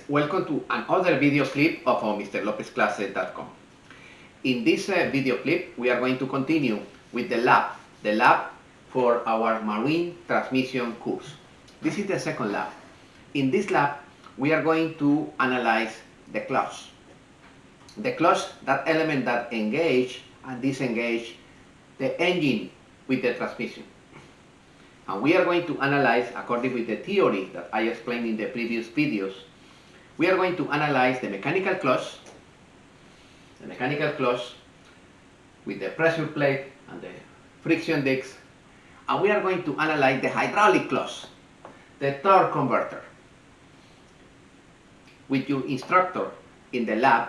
Welcome to another video clip of MrLopezClasses.com. In this video clip, we are going to continue with the lab for our marine transmission course. This is the second lab. In this lab, we are going to analyze the clutch. The clutch, that element that engage and disengage the engine with the transmission. And we are going to analyze, according with the theory that I explained in the previous videos, we are going to analyze the mechanical clutch with the pressure plate and the friction discs, and we are going to analyze the hydraulic clutch, the torque converter. With your instructor in the lab,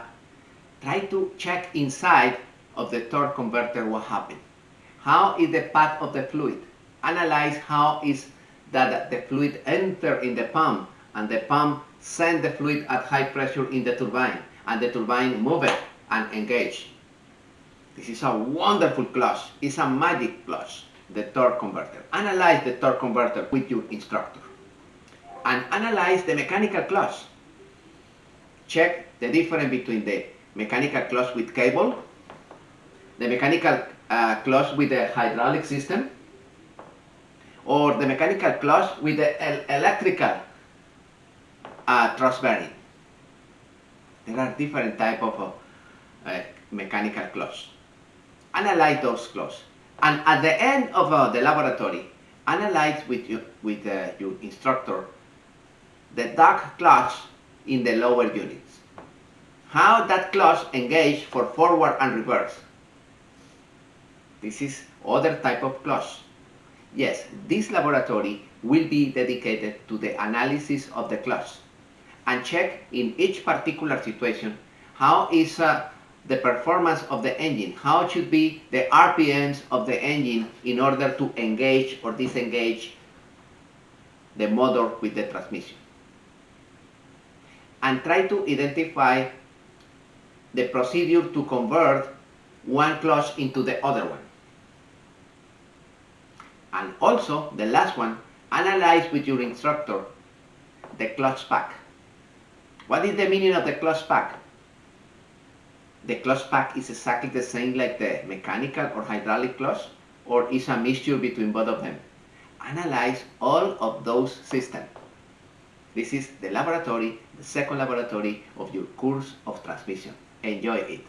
try to check inside of the torque converter what happened. How is the path of the fluid? Analyze how is that the fluid enter in the pump and the pump send the fluid at high pressure in the turbine and the turbine move it and engage. This is a wonderful clutch. It's a magic clutch, the torque converter. Analyze the torque converter with your instructor. And analyze the mechanical clutch. Check the difference between the mechanical clutch with cable, the mechanical clutch with the hydraulic system, or the mechanical clutch with the electrical thrust bearing. There are different types of mechanical clutch. Analyze those clutches, and at the end of the laboratory, analyze with your instructor the dark clutch in the lower units. How that clutch engage for forward and reverse. This is other type of clutch. Yes, this laboratory will be dedicated to the analysis of the clutch and check in each particular situation how is the performance of the engine, how it should be the RPMs of the engine in order to engage or disengage the motor with the transmission. And try to identify the procedure to convert one clutch into the other one. And also, the last one, analyze with your instructor the clutch pack. What is the meaning of the clutch pack? The clutch pack is exactly the same like the mechanical or hydraulic clutch, or is a mixture between both of them. Analyze all of those systems. This is the laboratory, the second laboratory of your course of transmission. Enjoy it.